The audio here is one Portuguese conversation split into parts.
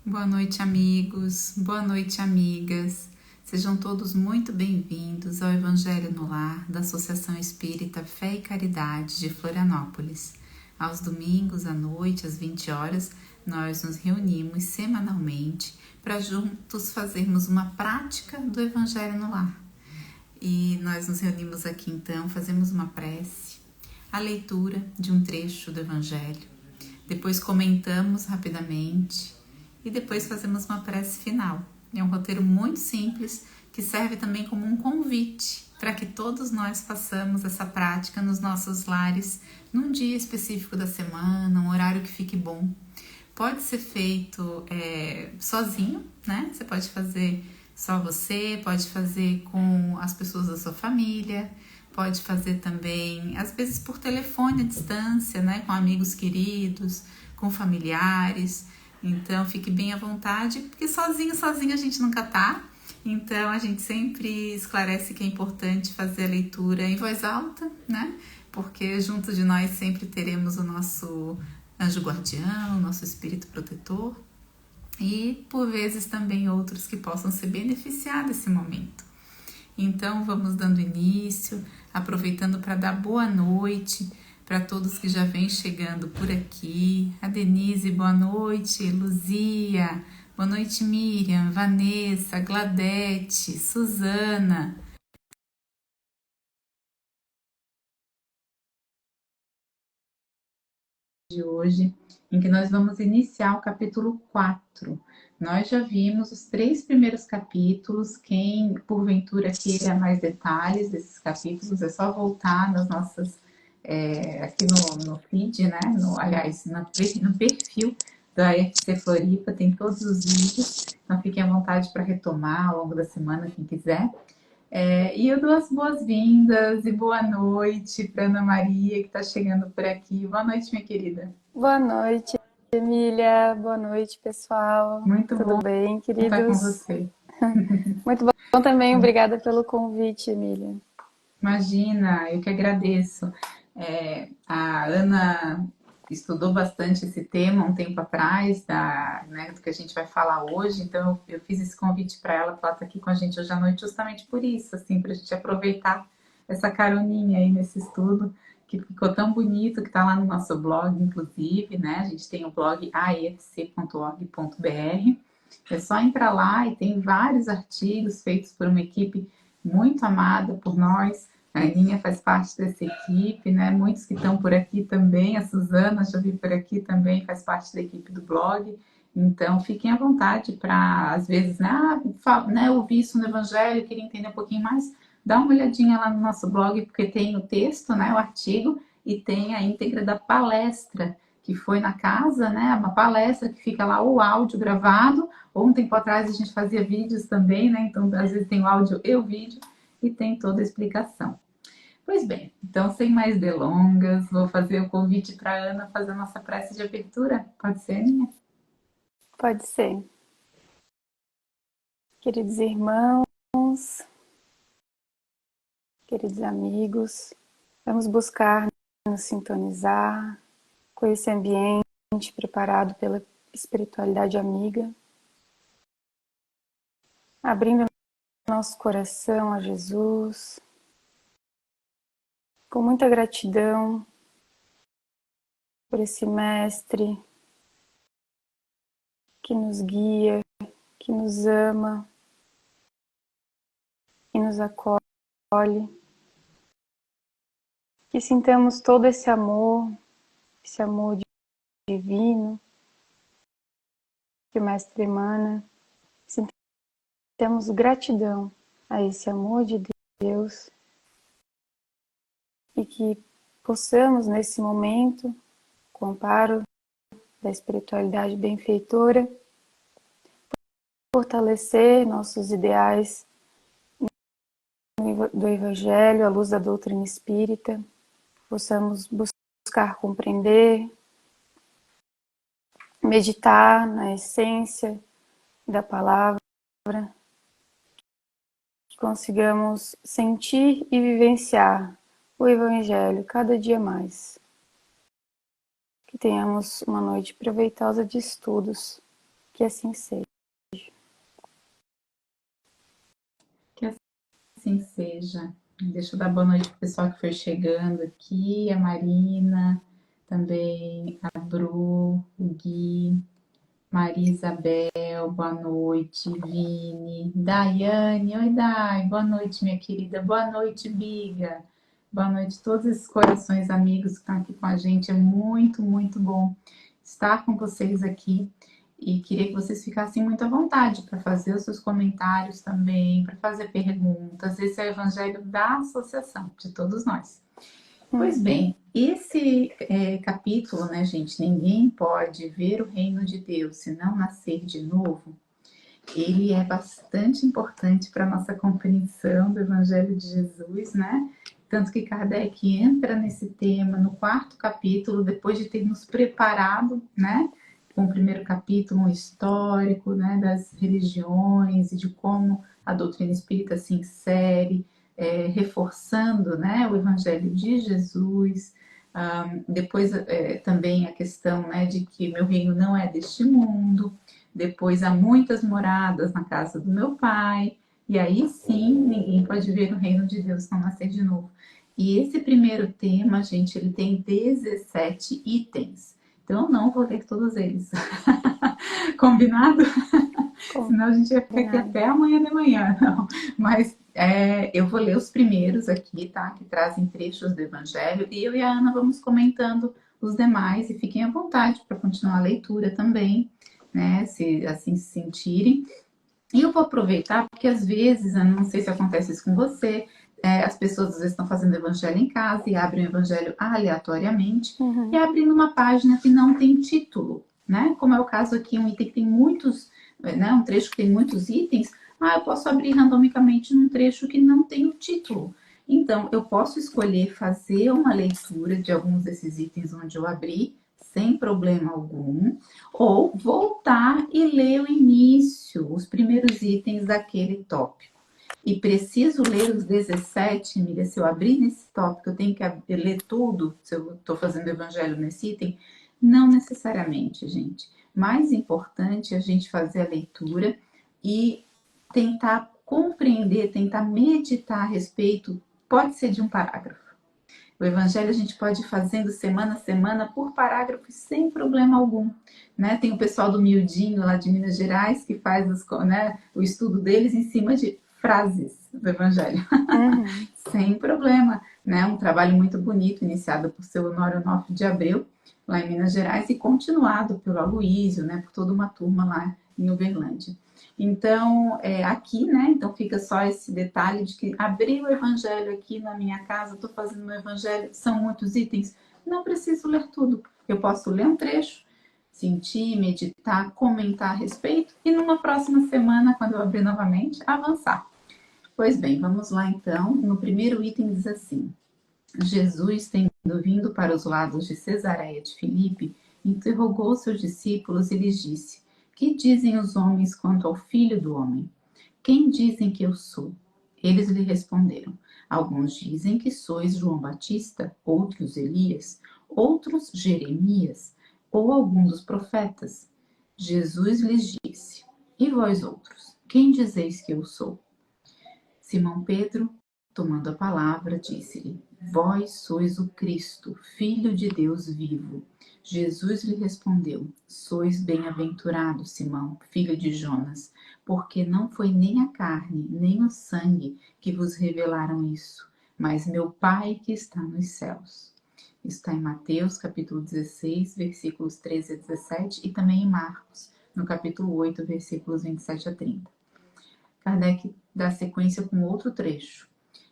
Boa noite, amigos. Boa noite, amigas. Sejam todos muito bem-vindos ao Evangelho no Lar da Associação Espírita Fé e Caridade de Florianópolis. Aos domingos, à noite, às 20 horas, nós nos reunimos semanalmente para juntos fazermos uma prática do Evangelho no Lar. E nós nos reunimos aqui então, fazemos uma prece, a leitura de um trecho do Evangelho, depois comentamos rapidamente e depois fazemos uma prece final. É um roteiro muito simples que serve também como um convite para que todos nós façamos essa prática nos nossos lares num dia específico da semana, um horário que fique bom. Pode ser feito sozinho, né? Você pode fazer só você, pode fazer com as pessoas da sua família, pode fazer também, às vezes por telefone à distância, né? Com amigos queridos, com familiares. Então fique bem à vontade, porque sozinho a gente nunca tá. Então a gente sempre esclarece que é importante fazer a leitura em voz alta, né? Porque junto de nós sempre teremos o nosso anjo guardião, nosso espírito protetor e por vezes também outros que possam se beneficiar desse momento. Então vamos dando início, aproveitando para dar boa noite para todos que já vêm chegando por aqui. A Denise, boa noite. Luzia, boa noite. Miriam, Vanessa, Gladete, Suzana. De hoje, em que nós vamos iniciar o capítulo 4. Nós já vimos os 3 primeiros capítulos. Quem porventura queira mais detalhes desses capítulos, é só voltar nas nossas aqui no feed, né? Aliás, no perfil da FC Floripa, tem todos os vídeos. Então fiquem à vontade para retomar ao longo da semana, quem quiser. E eu dou as boas-vindas e boa noite para Ana Maria, que está chegando por aqui. Boa noite, minha querida. Boa noite, Emília. Boa noite, pessoal. Muito Tudo bom bem, estar com queridos? você. Muito bom também. Obrigada pelo convite, Emília. Imagina, eu que agradeço. A Ana estudou bastante esse tema um tempo atrás, né, do que a gente vai falar hoje, então eu fiz esse convite para ela estar aqui com a gente hoje à noite justamente por isso, assim, para a gente aproveitar essa caroninha aí nesse estudo que ficou tão bonito, que está lá no nosso blog, inclusive, né? A gente tem o blog aefc.org.br. É só entrar lá e tem vários artigos feitos por uma equipe muito amada por nós. A Aninha faz parte dessa equipe, né? Muitos que estão por aqui também, a Suzana, já vi por aqui também, faz parte da equipe do blog. Então, fiquem à vontade para, às vezes, né, eu vi isso no Evangelho, queria entender um pouquinho mais, dá uma olhadinha lá no nosso blog, porque tem o texto, né, o artigo, e tem a íntegra da palestra, que foi na casa, né, uma palestra que fica lá o áudio gravado, ou um tempo atrás a gente fazia vídeos também, né, então às vezes tem o áudio e o vídeo, e tem toda a explicação. Pois bem, então sem mais delongas, vou fazer o convite para a Ana fazer a nossa prece de abertura. Pode ser, Aninha? Pode ser. Queridos irmãos, queridos amigos, vamos buscar nos sintonizar com esse ambiente preparado pela espiritualidade amiga, abrindo nosso coração a Jesus, com muita gratidão por esse mestre que nos guia, que nos ama, que nos acolhe, que sintamos todo esse amor divino que o Mestre emana, sintamos gratidão a esse amor de Deus e que possamos nesse momento, com o amparo da espiritualidade benfeitora, fortalecer nossos ideais do Evangelho, à luz da doutrina espírita, possamos buscar compreender, meditar na essência da palavra, que consigamos sentir e vivenciar o Evangelho cada dia mais. Que tenhamos uma noite proveitosa de estudos, Que assim seja. Que assim seja. Deixa eu dar boa noite para o pessoal que foi chegando aqui, a Marina, também a Bru, o Gui, Maria Isabel, boa noite, Vini, Daiane, oi Dai, boa noite minha querida, boa noite Biga, boa noite a todos esses corações amigos que estão aqui com a gente, é muito, muito bom estar com vocês aqui e queria que vocês ficassem muito à vontade para fazer os seus comentários também, para fazer perguntas, esse é o Evangelho da Associação, de todos nós. Pois bem, esse capítulo, né, gente? Ninguém pode ver o reino de Deus se não nascer de novo. Ele é bastante importante para a nossa compreensão do Evangelho de Jesus, né? Tanto que Kardec entra nesse tema no 4º capítulo, depois de ter nos preparado, né? Com o primeiro capítulo, um histórico, né, das religiões e de como a doutrina espírita se insere, reforçando, né, o Evangelho de Jesus. Depois também a questão, né, de que meu reino não é deste mundo. Depois há muitas moradas na casa do meu pai. E aí sim, ninguém pode ver o reino de Deus não nascer de novo. E esse primeiro tema, gente, ele tem 17 itens. Então eu não vou ler todos eles. Combinado? Senão a gente vai ficar aqui até amanhã de manhã. Não. Mas eu vou ler os primeiros aqui, tá? Que trazem trechos do Evangelho. E eu e a Ana vamos comentando os demais. E fiquem à vontade para continuar a leitura também, né? Se assim se sentirem. E eu vou aproveitar, porque às vezes, eu não sei se acontece isso com você, as pessoas às vezes estão fazendo evangelho em casa e abrem o evangelho aleatoriamente e abrem numa página que não tem título, né? Como é o caso aqui, um item que tem muitos, né? Um trecho que tem muitos itens, eu posso abrir randomicamente num trecho que não tem o título. Então, eu posso escolher fazer uma leitura de alguns desses itens onde eu abri, sem problema algum, ou voltar e ler o início, os primeiros itens daquele tópico. E preciso ler os 17, Miriam, se eu abrir nesse tópico, eu tenho que ler tudo, se eu estou fazendo evangelho nesse item? Não necessariamente, gente. Mais importante é a gente fazer a leitura e tentar compreender, tentar meditar a respeito, pode ser de um parágrafo. O evangelho a gente pode ir fazendo semana a semana por parágrafos sem problema algum, né? Tem o pessoal do Miudinho lá de Minas Gerais que faz o estudo deles em cima de frases do evangelho. Sem problema, né? Um trabalho muito bonito iniciado por seu Honório Onofre de Abreu lá em Minas Gerais e continuado pelo Aloísio, né? Por toda uma turma lá em Uberlândia. Então, aqui, né? Então fica só esse detalhe de que abri o evangelho aqui na minha casa, estou fazendo meu evangelho, são muitos itens, não preciso ler tudo. Eu posso ler um trecho, sentir, meditar, comentar a respeito e numa próxima semana, quando eu abrir novamente, avançar. Pois bem, vamos lá então. No primeiro item diz assim: Jesus, tendo vindo para os lados de Cesareia de Filipe, interrogou seus discípulos e lhes disse: Que dizem os homens quanto ao Filho do Homem? Quem dizem que eu sou? Eles lhe responderam: Alguns dizem que sois João Batista, outros Elias, outros Jeremias, ou algum dos profetas. Jesus lhes disse: E vós outros, quem dizeis que eu sou? Simão Pedro, tomando a palavra, disse-lhe: Vós sois o Cristo, Filho de Deus vivo. Jesus lhe respondeu: Sois bem-aventurado, Simão, filho de Jonas, porque não foi nem a carne, nem o sangue que vos revelaram isso, mas meu Pai que está nos céus. Está em Mateus, capítulo 16, versículos 13 a 17, e também em Marcos, no capítulo 8, versículos 27 a 30. Kardec dá sequência com outro trecho.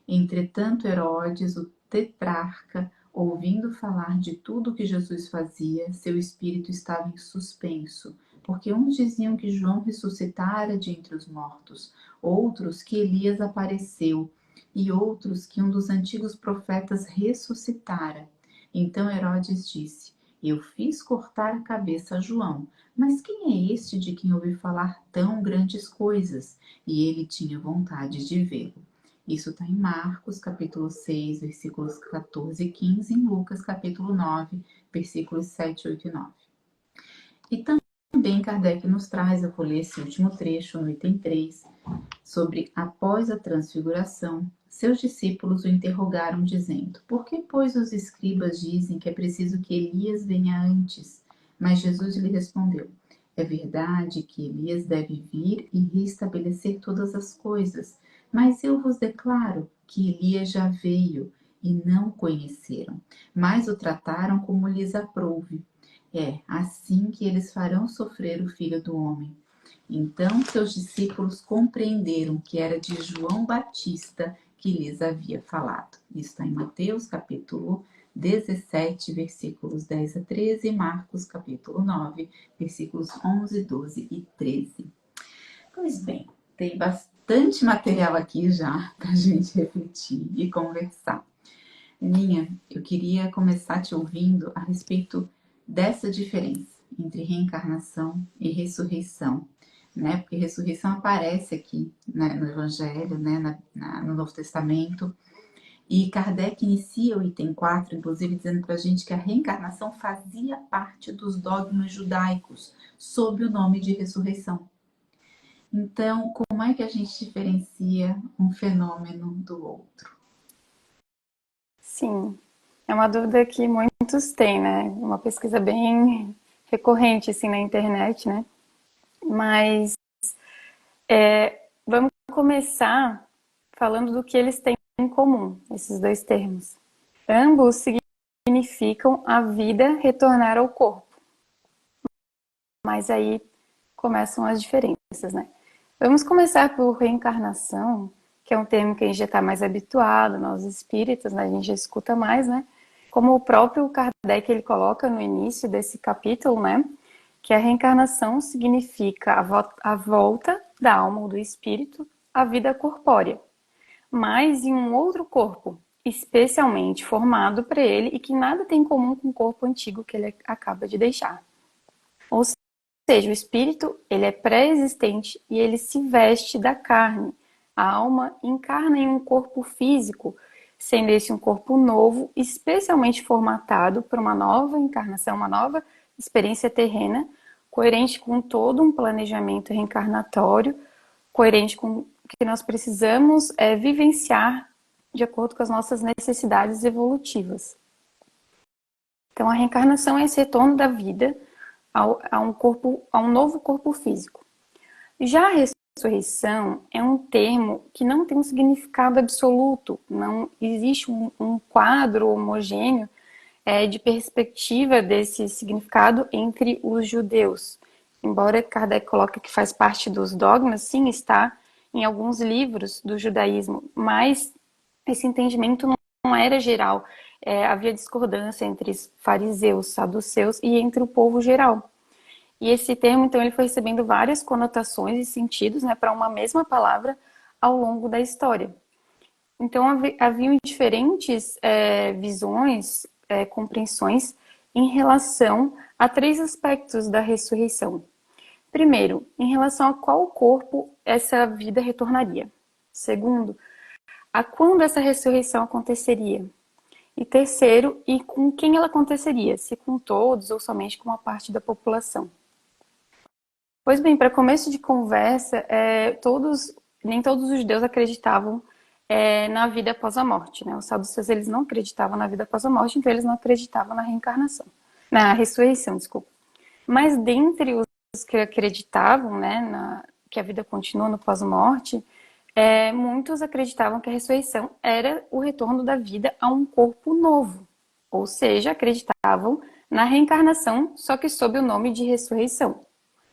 Entretanto, Herodes, o tetrarca, ouvindo falar de tudo o que Jesus fazia, seu espírito estava em suspenso, porque uns diziam que João ressuscitara de entre os mortos, outros que Elias apareceu, e outros que um dos antigos profetas ressuscitara. Então Herodes disse: Eu fiz cortar a cabeça a João, mas quem é este de quem ouvi falar tão grandes coisas? E ele tinha vontade de vê-lo. Isso está em Marcos, capítulo 6, versículos 14 e 15, em Lucas, capítulo 9, versículos 7, 8 e 9. E também Kardec nos traz, eu vou ler esse último trecho, no item 3, sobre após a transfiguração, seus discípulos o interrogaram, dizendo: Por que, pois, os escribas dizem que é preciso que Elias venha antes? Mas Jesus lhe respondeu: É verdade que Elias deve vir e restabelecer todas as coisas, mas eu vos declaro que Elias já veio e não o conheceram, mas o trataram como lhes aprouve. É assim que eles farão sofrer o Filho do Homem. Então seus discípulos compreenderam que era de João Batista que lhes havia falado. Isso está em Mateus, capítulo 17, versículos 10 a 13, e Marcos, capítulo 9, versículos 11, 12 e 13. Pois bem, tem bastante material aqui já para a gente refletir e conversar. Aninha, eu queria começar te ouvindo a respeito dessa diferença entre reencarnação e ressurreição, né? Porque ressurreição aparece aqui, né, no Evangelho, né, no Novo Testamento, e Kardec inicia o item 4, inclusive dizendo para a gente que a reencarnação fazia parte dos dogmas judaicos, sob o nome de ressurreição. Então, como é que a gente diferencia um fenômeno do outro? Sim, é uma dúvida que muitos têm, né? Uma pesquisa bem recorrente, assim, na internet, né? Mas vamos começar falando do que eles têm em comum, esses dois termos. Ambos significam a vida retornar ao corpo. Mas aí começam as diferenças, né? Vamos começar por reencarnação, que é um termo que a gente já está mais habituado, nós espíritas, né? A gente já escuta mais, né? Como o próprio Kardec ele coloca no início desse capítulo, né? Que a reencarnação significa a volta da alma ou do espírito à vida corpórea, mas em um outro corpo, especialmente formado para ele e que nada tem em comum com o corpo antigo que ele acaba de deixar. Ou seja, o espírito ele é pré-existente e ele se veste da carne. A alma encarna em um corpo físico, sendo esse um corpo novo, especialmente formatado para uma nova encarnação, uma nova experiência terrena, coerente com todo um planejamento reencarnatório, coerente com o que nós precisamos vivenciar de acordo com as nossas necessidades evolutivas. Então, a reencarnação é esse retorno da vida a um novo corpo físico. Já a ressurreição é um termo que não tem um significado absoluto, não existe um quadro homogêneo de perspectiva desse significado entre os judeus. Embora Kardec coloque que faz parte dos dogmas, sim, está em alguns livros do judaísmo, mas esse entendimento não era geral. Havia discordância entre fariseus, saduceus e entre o povo geral. E esse termo, então, ele foi recebendo várias conotações e sentidos, né, para uma mesma palavra ao longo da história. Então, haviam diferentes visões, compreensões em relação a três aspectos da ressurreição. Primeiro, em relação a qual corpo essa vida retornaria. Segundo, a quando essa ressurreição aconteceria. E terceiro, e com quem ela aconteceria, se com todos ou somente com uma parte da população. Pois bem, para começo de conversa, nem todos os judeus acreditavam na vida após a morte, né? Os saduceus, eles não acreditavam na vida após a morte, então eles não acreditavam na reencarnação, na ressurreição, desculpa. Mas dentre os que acreditavam, né, que a vida continua no pós-morte, muitos acreditavam que a ressurreição era o retorno da vida a um corpo novo, ou seja, acreditavam na reencarnação, só que sob o nome de ressurreição.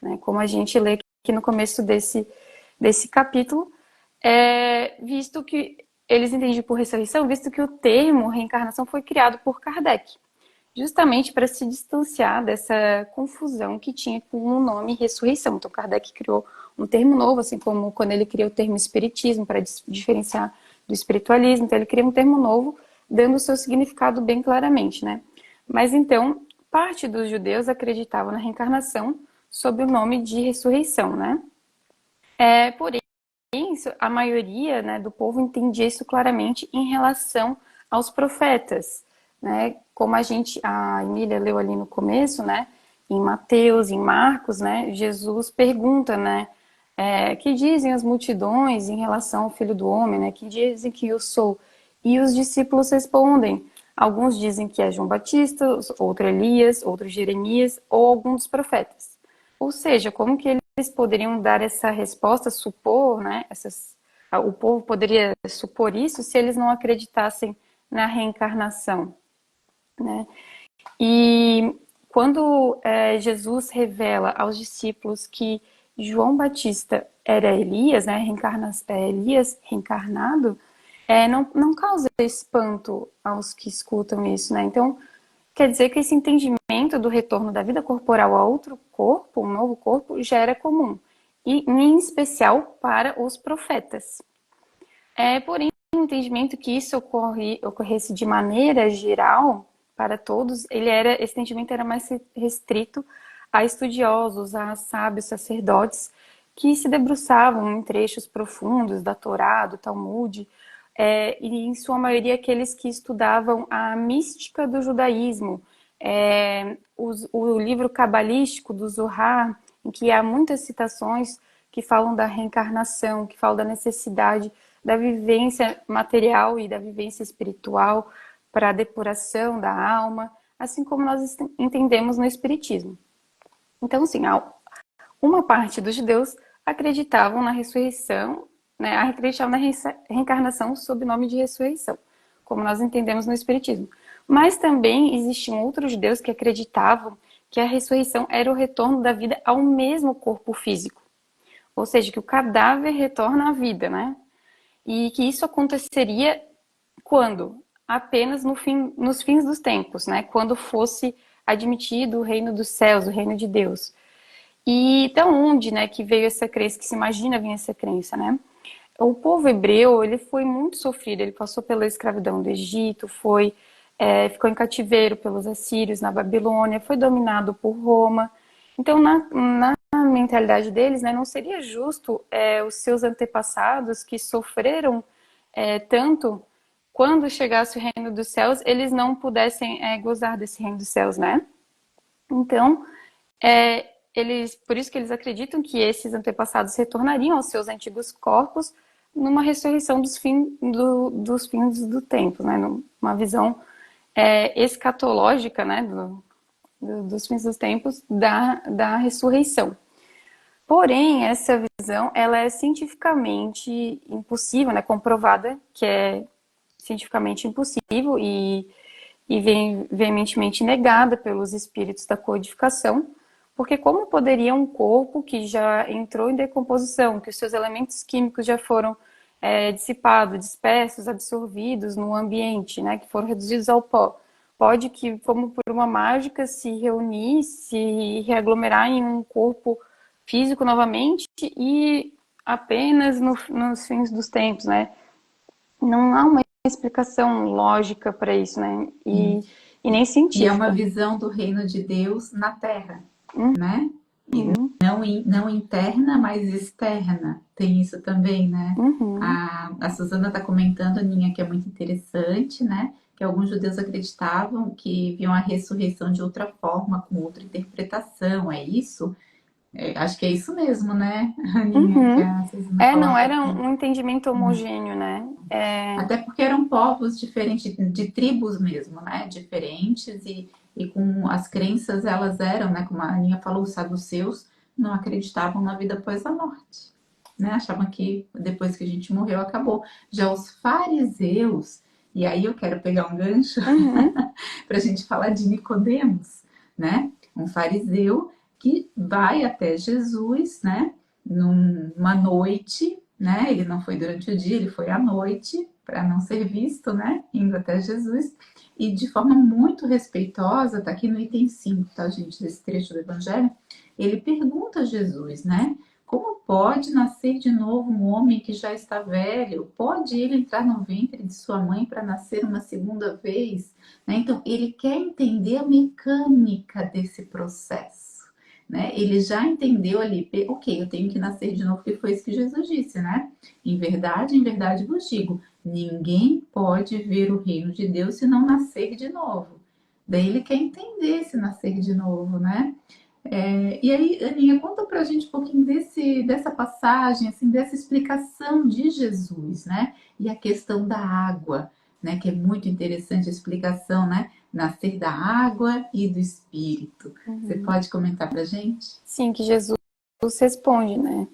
Né? Como a gente lê aqui no começo desse capítulo, visto que eles entendem por ressurreição, visto que o termo reencarnação foi criado por Kardec, justamente para se distanciar dessa confusão que tinha com o nome ressurreição. Então, Kardec criou um termo novo, assim como quando ele criou o termo espiritismo, para diferenciar do espiritualismo. Então, ele cria um termo novo, dando o seu significado bem claramente, né? Mas, então, parte dos judeus acreditavam na reencarnação sob o nome de ressurreição, né? Porém, a maioria, né, do povo entendia isso claramente em relação aos profetas, né? Como a Emília leu ali no começo, né? em Mateus, em Marcos, né, Jesus pergunta, né, que dizem as multidões em relação ao Filho do Homem, né, que dizem que eu sou? E os discípulos respondem, alguns dizem que é João Batista, outro Elias, outro Jeremias ou algum dos profetas. Ou seja, como que eles poderiam dar essa resposta, supor, né, o povo poderia supor isso se eles não acreditassem na reencarnação, né? E quando Jesus revela aos discípulos que João Batista era Elias, né, Elias reencarnado, não causa espanto aos que escutam isso, né? Então, quer dizer que esse entendimento do retorno da vida corporal a outro corpo, um novo corpo, já era comum, e em especial para os profetas. Porém, o entendimento que isso ocorresse de maneira geral para todos, esse entendimento era mais restrito a estudiosos, a sábios, sacerdotes, que se debruçavam em trechos profundos da Torá, do Talmud, e em sua maioria aqueles que estudavam a mística do judaísmo, o livro cabalístico do Zohar, em que há muitas citações que falam da reencarnação, que falam da necessidade da vivência material e da vivência espiritual para a depuração da alma, assim como nós entendemos no Espiritismo. Então, assim, uma parte dos judeus acreditavam na ressurreição, né, acreditavam na reencarnação sob o nome de ressurreição, como nós entendemos no Espiritismo. Mas também existiam outros judeus que acreditavam que a ressurreição era o retorno da vida ao mesmo corpo físico. Ou seja, que o cadáver retorna à vida, né? E que isso aconteceria quando? Apenas nos fins dos tempos, né? Quando fosse admitido o reino dos céus, o reino de Deus. E então onde, né, que veio essa crença, que se imagina vir essa crença, né? O povo hebreu, ele foi muito sofrido, ele passou pela escravidão do Egito, ficou em cativeiro pelos assírios na Babilônia, foi dominado por Roma. Então, na mentalidade deles, né, não seria justo os seus antepassados que sofreram tanto, quando chegasse o reino dos céus, eles não pudessem gozar desse reino dos céus, né? Então, por isso que eles acreditam que esses antepassados retornariam aos seus antigos corpos numa ressurreição dos fins do tempo, né? Numa visão escatológica, né? Dos fins dos tempos da ressurreição. Porém, essa visão ela é cientificamente impossível, né? Comprovada que é cientificamente impossível e veementemente negada pelos espíritos da codificação, porque como poderia um corpo que já entrou em decomposição, que os seus elementos químicos já foram dissipados, dispersos, absorvidos no ambiente, né, que foram reduzidos ao pó, pode que, como por uma mágica, se reunir, se reaglomerar em um corpo físico novamente e apenas nos fins dos tempos, né? Não há uma explicação lógica para isso, né? E nem científica. E é uma visão do reino de Deus na Terra, né? Não interna, mas externa. Tem isso também, né? A Suzana está comentando, Ninha, que é muito interessante, né? Que alguns judeus acreditavam que viam a ressurreição de outra forma, com outra interpretação. É isso? Acho que é isso mesmo, né, Aninha? Que a Suzana não coloca era aqui. um entendimento homogêneo, né? Até porque eram povos diferentes, de tribos mesmo, né? Diferentes e com as crenças elas eram, né? Como a Aninha falou, os saduceus não acreditavam na vida após a morte, né? Achavam que depois que a gente morreu acabou. Já os fariseus, e aí eu quero pegar um gancho para a gente falar de Nicodemos, né? Um fariseu que vai até Jesus, né? Numa noite, né? Ele não foi durante o dia, ele foi à noite para não ser visto, né? Indo até Jesus. E de forma muito respeitosa, tá aqui no item 5, tá, gente? Desse trecho do Evangelho, ele pergunta a Jesus, né? Como pode nascer de novo um homem que já está velho? Pode ele entrar no ventre de sua mãe para nascer uma segunda vez? Né? Então, ele quer entender a mecânica desse processo. Né? Ele já entendeu ali, ok, eu tenho que nascer de novo, que foi isso que Jesus disse, né? Em verdade vos digo, ninguém pode ver o reino de Deus se não nascer de novo. Daí ele quer entender esse nascer de novo, né? E aí, Aninha, conta pra gente um pouquinho dessa passagem, assim, dessa explicação de Jesus, né? E a questão da água, né? Que é muito interessante a explicação, né? Nascer da água e do Espírito. Você Uhum. pode comentar pra gente? Sim, que Jesus responde, né?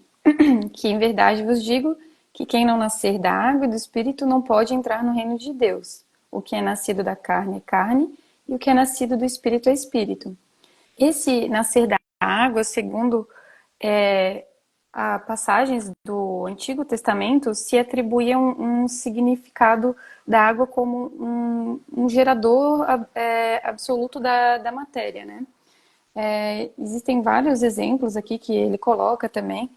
Que em verdade vos digo que quem não nascer da água e do Espírito não pode entrar no reino de Deus. O que é nascido da carne é carne, e o que é nascido do Espírito é Espírito. Esse nascer da água, segundo a passagens do Antigo Testamento, se atribuía um significado da água como um gerador absoluto da matéria, né? Existem vários exemplos aqui que ele coloca também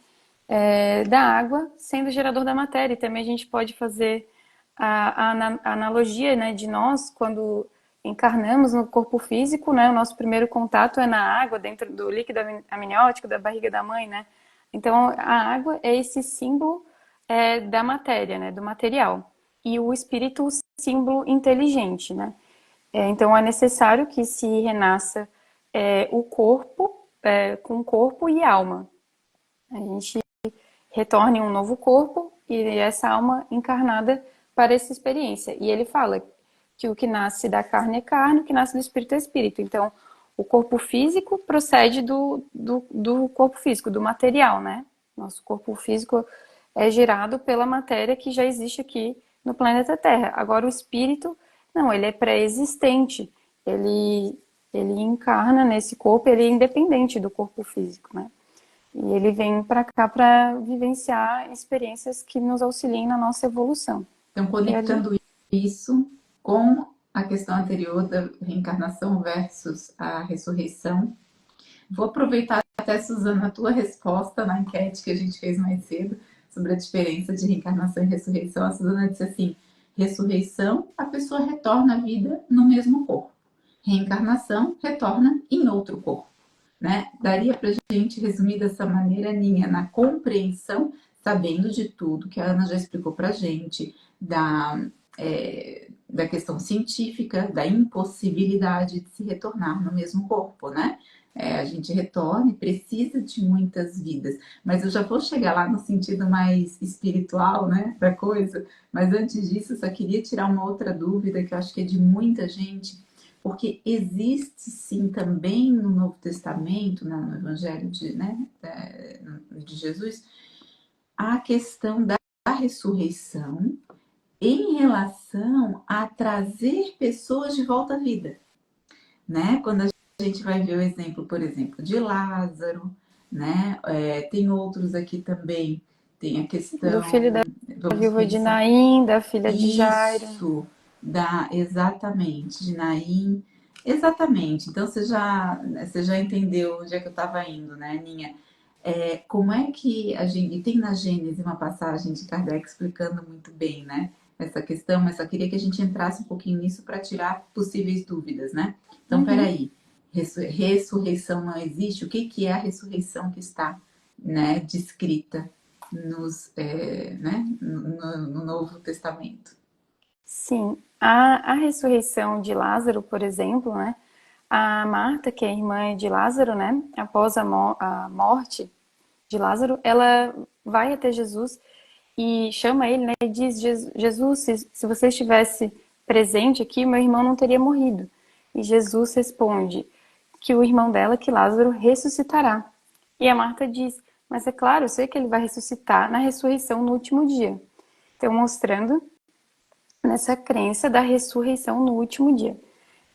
da água sendo gerador da matéria. E também a gente pode fazer a analogia, né, de nós, quando encarnamos no corpo físico, né, o nosso primeiro contato é na água, dentro do líquido amniótico da barriga da mãe, né? Então, a água é esse símbolo da matéria, né, do material. E o espírito, o símbolo inteligente, né? Então, é necessário que se renasça o corpo, com corpo e alma. A gente retorne um novo corpo e essa alma encarnada para essa experiência. E ele fala que o que nasce da carne é carne, o que nasce do espírito é espírito. Então, o corpo físico procede do corpo físico, do material, né? Nosso corpo físico é gerado pela matéria que já existe aqui no planeta Terra. Agora, o espírito, não, ele é pré-existente. Ele, ele encarna nesse corpo, ele é independente do corpo físico, né? E ele vem para cá para vivenciar experiências que nos auxiliem na nossa evolução. Então, E ali, conectando isso com a questão anterior da reencarnação versus a ressurreição, vou aproveitar até, Suzana, a tua resposta na enquete que a gente fez mais cedo sobre a diferença de reencarnação e ressurreição. A Suzana disse assim: ressurreição, a pessoa retorna à vida no mesmo corpo. Reencarnação, retorna em outro corpo. Né? Daria para a gente resumir dessa maneira, Ninha, na compreensão, sabendo de tudo que a Ana já explicou para a gente, da questão científica, da impossibilidade de se retornar no mesmo corpo, né? A gente retorna e precisa de muitas vidas, mas eu já vou chegar lá no sentido mais espiritual, né, da coisa. Mas antes disso, eu só queria tirar uma outra dúvida que eu acho que é de muita gente, porque existe sim também no Novo Testamento, no Evangelho de Jesus, a questão da ressurreição em relação a trazer pessoas de volta à vida, né? Quando a gente vai ver o exemplo, por exemplo, de Lázaro, né? Tem outros aqui também, tem a do questão, filho da vamos viúva de pensar, Naim, da filha de Jairo. isso, exatamente, de Naim, exatamente. Então você já entendeu onde é que eu estava indo, né, Aninha? Como é que a gente. E tem na Gênesis uma passagem de Kardec explicando muito bem, né? Essa questão, mas só queria que a gente entrasse um pouquinho nisso para tirar possíveis dúvidas, né? Então, Uhum. peraí, ressurreição não existe? O que, que é a ressurreição que está, né, descrita no Novo Testamento? Sim, a ressurreição de Lázaro, por exemplo, né? A Marta, que é irmã de Lázaro, né? Após a morte de Lázaro, ela vai até Jesus e chama ele, né? E diz: Jesus, se você estivesse presente aqui, meu irmão não teria morrido. E Jesus responde que o irmão dela, que Lázaro, ressuscitará. E a Marta diz: mas é claro, eu sei que ele vai ressuscitar na ressurreição no último dia. Então, mostrando nessa crença da ressurreição no último dia,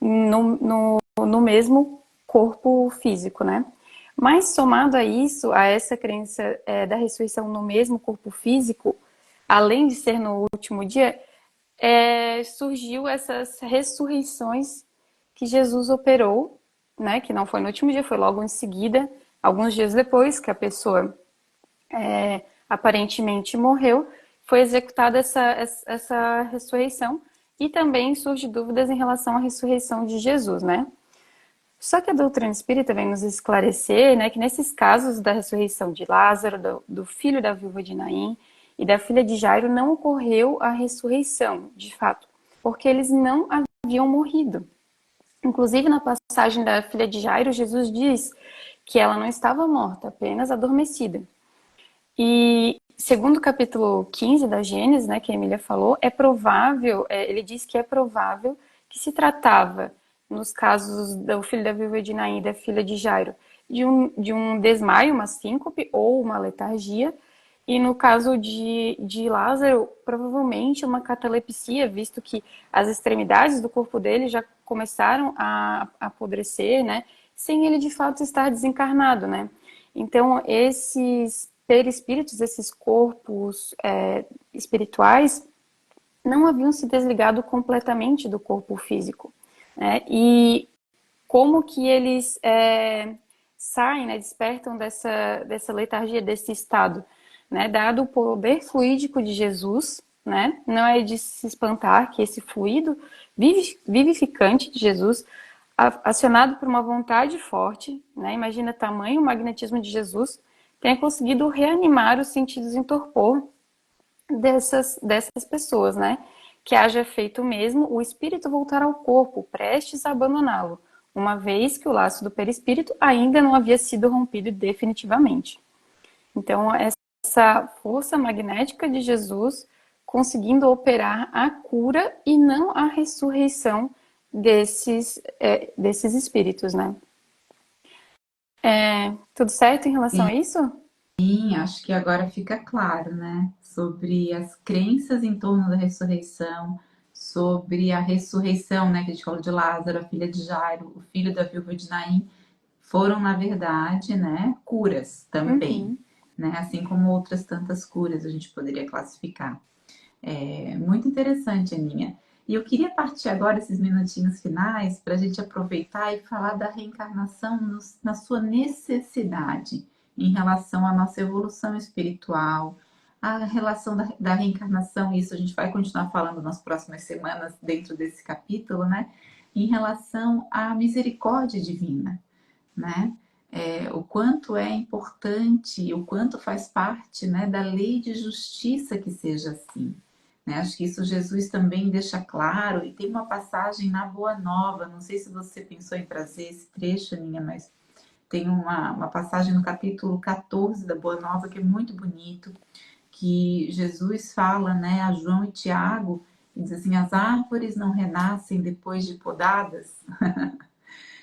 no mesmo corpo físico, né? Mas somado a isso, a essa crença da ressurreição no mesmo corpo físico, além de ser no último dia, surgiu essas ressurreições que Jesus operou, né? Que não foi no último dia, foi logo em seguida, alguns dias depois que a pessoa aparentemente morreu, foi executada essa ressurreição. E também surge dúvidas em relação à ressurreição de Jesus, né? Só que a doutrina espírita vem nos esclarecer, né, que nesses casos da ressurreição de Lázaro, do filho da viúva de Naim e da filha de Jairo, não ocorreu a ressurreição, de fato, porque eles não haviam morrido. Inclusive, na passagem da filha de Jairo, Jesus diz que ela não estava morta, apenas adormecida. E segundo o capítulo 15 da Gênesis, né, que a Emília falou, é provável, ele diz que é provável que se tratava, nos casos do filho da viúva de Naim e da filha de Jairo, de um desmaio, uma síncope ou uma letargia, e no caso de Lázaro, provavelmente uma catalepsia, visto que as extremidades do corpo dele já começaram a apodrecer, né, sem ele de fato estar desencarnado, né. Então, esses perispíritos, esses corpos espirituais, não haviam se desligado completamente do corpo físico, né? E como que eles saem, né, despertam dessa letargia, desse estado, né? Dado o poder fluídico de Jesus, né? Não é de se espantar que esse fluido vivificante de Jesus, acionado por uma vontade forte, né? Imagina tamanho magnetismo de Jesus, tenha conseguido reanimar os sentidos em torpor dessas pessoas, né? Que haja feito mesmo o espírito voltar ao corpo, prestes a abandoná-lo, uma vez que o laço do perispírito ainda não havia sido rompido definitivamente. Então, essa força magnética de Jesus conseguindo operar a cura e não a ressurreição desses espíritos, né? Tudo certo em relação a isso? Sim, acho que agora fica claro, né? Sobre as crenças em torno da ressurreição, sobre a ressurreição, né? Que a gente falou de Lázaro, a filha de Jairo, o filho da viúva de Naim, foram, na verdade, né? Curas também, Uhum. né? Assim como outras tantas curas a gente poderia classificar. É muito interessante, Aninha. E eu queria partir agora, esses minutinhos finais, para a gente aproveitar e falar da reencarnação na sua necessidade em relação à nossa evolução espiritual, a relação da reencarnação, isso a gente vai continuar falando nas próximas semanas dentro desse capítulo, né? Em relação à misericórdia divina, né? O quanto é importante, o quanto faz parte, né, da lei de justiça que seja assim. Né? Acho que isso Jesus também deixa claro, e tem uma passagem na Boa Nova, não sei se você pensou em trazer esse trecho, Aninha, mas tem uma passagem no capítulo 14 da Boa Nova que é muito bonito, que Jesus fala, né, a João e Tiago, e diz assim, as árvores não renascem depois de podadas.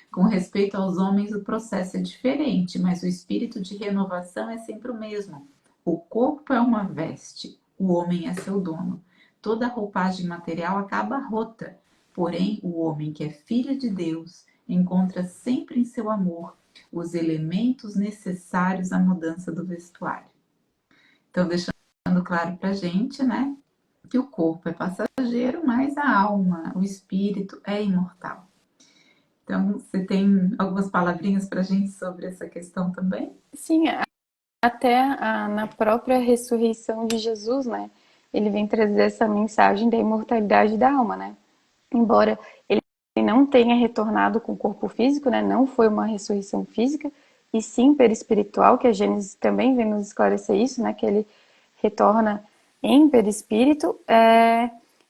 Com respeito aos homens, o processo é diferente, mas o espírito de renovação é sempre o mesmo. O corpo é uma veste, o homem é seu dono. Toda roupagem material acaba rota, porém, o homem que é filho de Deus encontra sempre em seu amor os elementos necessários à mudança do vestuário. Então, deixando claro para a gente, né, que o corpo é passageiro, mas a alma, o espírito é imortal. Então, você tem algumas palavrinhas para a gente sobre essa questão também? Sim, até na própria ressurreição de Jesus, né? Ele vem trazer essa mensagem da imortalidade da alma, né? Embora ele não tenha retornado com o corpo físico, né? Não foi uma ressurreição física, e sim perispiritual, que a Gênesis também vem nos esclarecer isso, né? Que ele retorna em perispírito.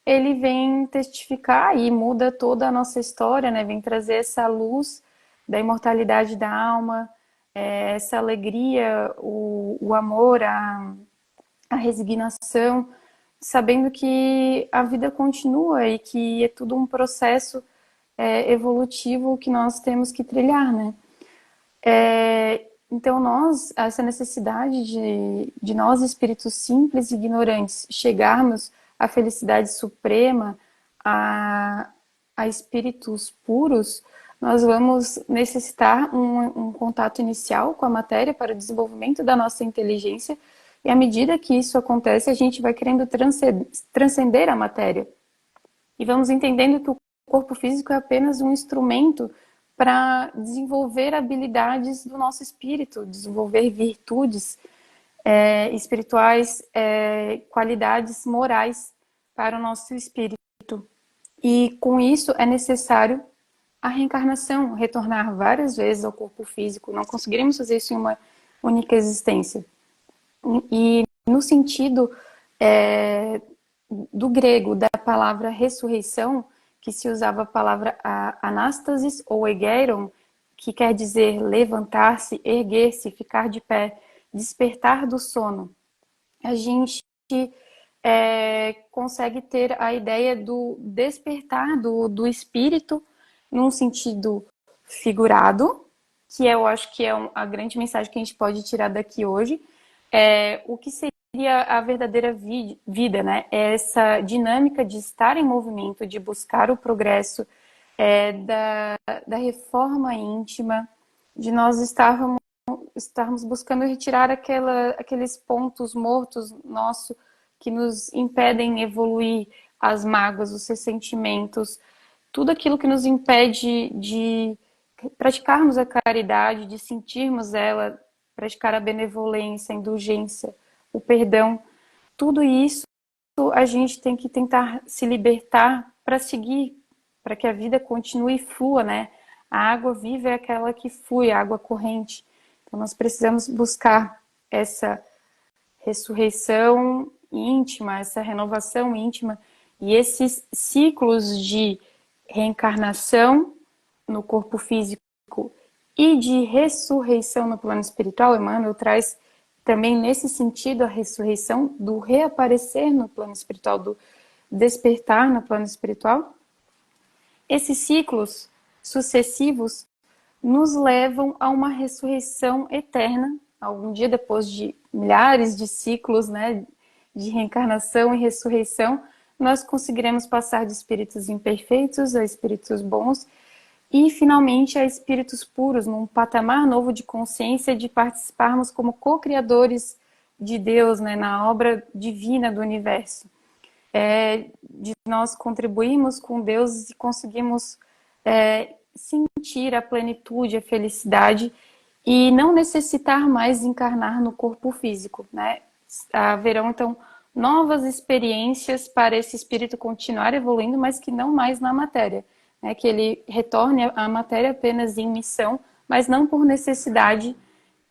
Ele vem testificar e muda toda a nossa história, né? Vem trazer essa luz da imortalidade da alma, essa alegria, o amor, a resignação, sabendo que a vida continua e que é tudo um processo evolutivo que nós temos que trilhar, né? Então essa necessidade de nós, espíritos simples e ignorantes, chegarmos à felicidade suprema, a, a espíritos puros, nós vamos necessitar um contato inicial com a matéria para o desenvolvimento da nossa inteligência, e à medida que isso acontece, a gente vai querendo transcender a matéria. E vamos entendendo que o corpo físico é apenas um instrumento para desenvolver habilidades do nosso espírito, desenvolver virtudes espirituais, qualidades morais para o nosso espírito. E com isso é necessário a reencarnação, retornar várias vezes ao corpo físico. Não conseguiremos fazer isso em uma única existência. E no sentido do grego, da palavra ressurreição, que se usava a palavra anástasis ou egeiron, que quer dizer levantar-se, erguer-se, ficar de pé, despertar do sono. A gente consegue ter a ideia do despertar do espírito num sentido figurado, que eu acho que é a grande mensagem que a gente pode tirar daqui hoje. O que seria a verdadeira vida, né? É essa dinâmica de estar em movimento, de buscar o progresso, da reforma íntima, de nós estarmos buscando retirar aqueles pontos mortos nossos que nos impedem evoluir, as mágoas, os ressentimentos, tudo aquilo que nos impede de praticarmos a caridade, de sentirmos ela, praticar a benevolência, a indulgência, o perdão. Tudo isso a gente tem que tentar se libertar para seguir, para que a vida continue e flua, né? A água viva é aquela que flui, a água corrente. Então nós precisamos buscar essa ressurreição íntima, essa renovação íntima e esses ciclos de reencarnação no corpo físico e de ressurreição no plano espiritual. Emmanuel traz também nesse sentido a ressurreição do reaparecer no plano espiritual, do despertar no plano espiritual. Esses ciclos sucessivos nos levam a uma ressurreição eterna, algum dia depois de milhares de ciclos, né, de reencarnação e ressurreição, nós conseguiremos passar de espíritos imperfeitos a espíritos bons e, finalmente, a espíritos puros, num patamar novo de consciência, de participarmos como co-criadores de Deus, né, na obra divina do universo. De nós contribuirmos com Deus e conseguimos sentir a plenitude, a felicidade e não necessitar mais encarnar no corpo físico, né? Haverão, então, novas experiências para esse espírito continuar evoluindo, mas que não mais na matéria, né? Que ele retorne à matéria apenas em missão, mas não por necessidade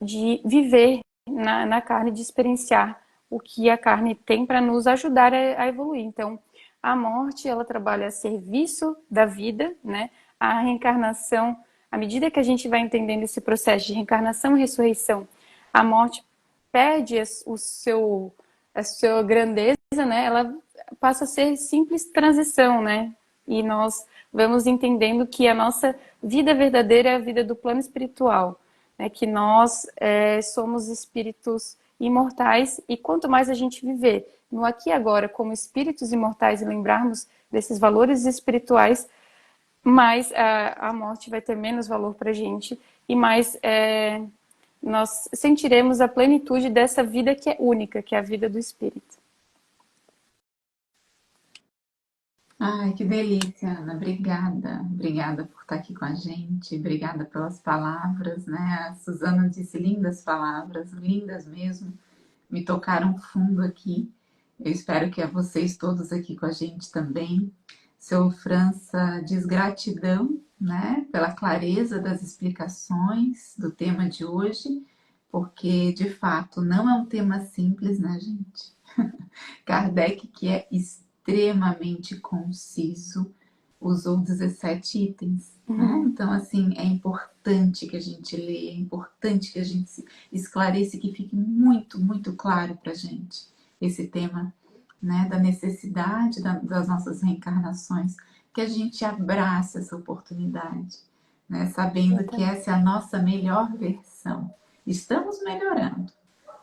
de viver na carne, de experienciar o que a carne tem para nos ajudar a evoluir. Então, a morte, ela trabalha a serviço da vida, né? A reencarnação, à medida que a gente vai entendendo esse processo de reencarnação e ressurreição, a morte perde a sua grandeza, né? Ela passa a ser simples transição, né? E nós vamos entendendo que a nossa vida verdadeira é a vida do plano espiritual, né? Que nós somos espíritos imortais e quanto mais a gente viver no aqui e agora como espíritos imortais e lembrarmos desses valores espirituais, mais a morte vai ter menos valor para a gente e mais nós sentiremos a plenitude dessa vida que é única, que é a vida do espírito. Ai, que delícia, Ana. Obrigada. Obrigada por estar aqui com a gente. Obrigada pelas palavras, né? A Suzana disse lindas palavras, lindas mesmo. Me tocaram fundo aqui. Eu espero que a vocês todos aqui com a gente também. Seu França diz gratidão, né, pela clareza das explicações do tema de hoje, porque de fato não é um tema simples, né, gente? Kardec, que é extremamente conciso, usou 17 itens, né? Então, assim, é importante que a gente leia, é importante que a gente se esclareça, que fique muito, muito claro para a gente esse tema, né, da necessidade das nossas reencarnações, que a gente abrace essa oportunidade, né, sabendo que essa é a nossa melhor versão. Estamos melhorando,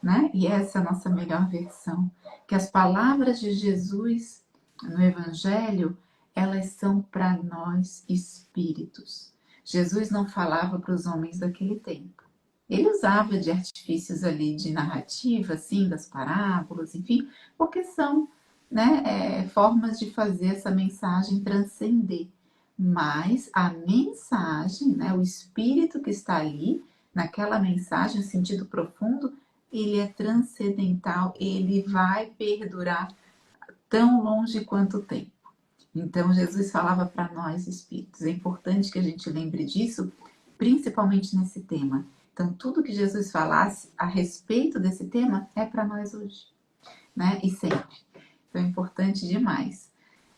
né? E essa é a nossa melhor versão. Que as palavras de Jesus no Evangelho, elas são para nós espíritos. Jesus não falava para os homens daquele tempo. Ele usava de artifícios ali de narrativa, assim, das parábolas, enfim, porque são, né, formas de fazer essa mensagem transcender. Mas a mensagem, né, o espírito que está ali, naquela mensagem, o sentido profundo, ele é transcendental, ele vai perdurar tão longe quanto o tempo. Então, Jesus falava para nós, espíritos. É importante que a gente lembre disso, principalmente nesse tema. Então, tudo que Jesus falasse a respeito desse tema é para nós hoje, né? E sempre. Então, é importante demais.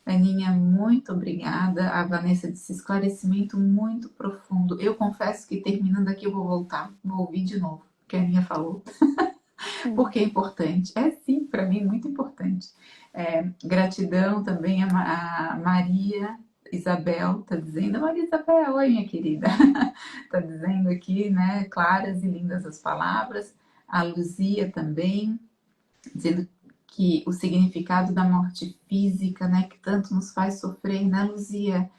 Aninha, muito obrigada. A Vanessa disse esclarecimento muito profundo. Eu confesso que terminando aqui eu vou voltar, vou ouvir de novo o que a Aninha falou, porque é importante. É sim, para mim, muito importante. Gratidão também a Maria Isabel, está dizendo, Maria Isabel, oi minha querida, está dizendo aqui, né, claras e lindas as palavras. A Luzia também, dizendo que o significado da morte física, né, que tanto nos faz sofrer, né, Luzia?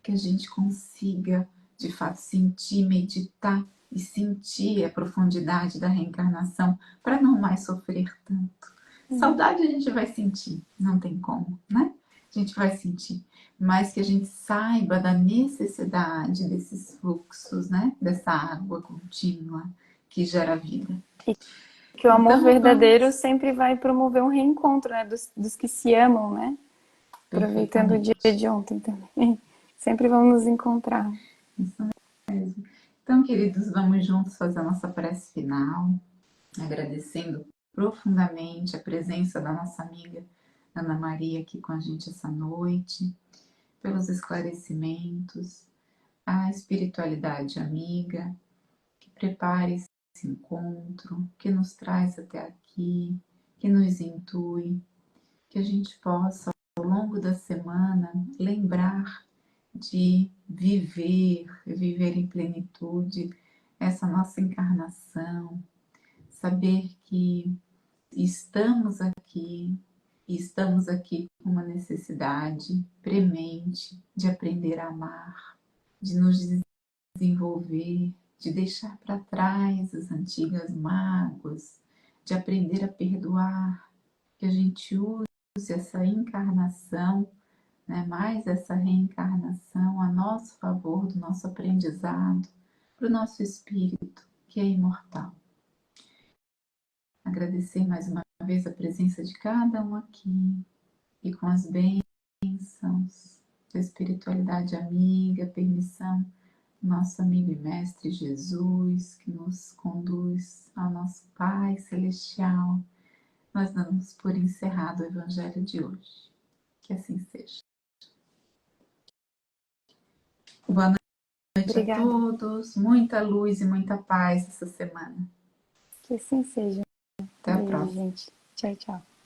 Que a gente consiga, de fato, sentir, meditar e sentir a profundidade da reencarnação para não mais sofrer tanto. Saudade a gente vai sentir, não tem como, né? A gente vai sentir, mas que a gente saiba da necessidade desses fluxos, né? Dessa água contínua que gera vida. Que o amor Então, verdadeiro vamos. sempre vai promover um reencontro, né, dos que se amam, né? Aproveitando o dia Perfeitamente. de ontem também. Sempre vamos nos encontrar. Isso mesmo. Então, queridos, vamos juntos fazer a nossa prece final, agradecendo profundamente a presença da nossa amiga Ana Maria aqui com a gente essa noite, pelos esclarecimentos, a espiritualidade amiga que prepare esse encontro, que nos traz até aqui, que nos intui, que a gente possa, ao longo da semana, lembrar de viver em plenitude essa nossa encarnação, saber que estamos aqui com uma necessidade premente de aprender a amar, de nos desenvolver, de deixar para trás as antigas mágoas, de aprender a perdoar, que a gente use essa encarnação, né, mais essa reencarnação a nosso favor do nosso aprendizado, para o nosso espírito, que é imortal. Agradecer mais uma vez a presença de cada um aqui e com as bênçãos da espiritualidade amiga, permissão do nosso amigo e mestre Jesus, que nos conduz ao nosso Pai Celestial. Nós damos por encerrado o Evangelho de hoje. Que assim seja. Boa noite a Obrigada. todos, muita luz e muita paz essa semana. Que assim seja. Até a Beijo, próxima. gente. Tchau, tchau.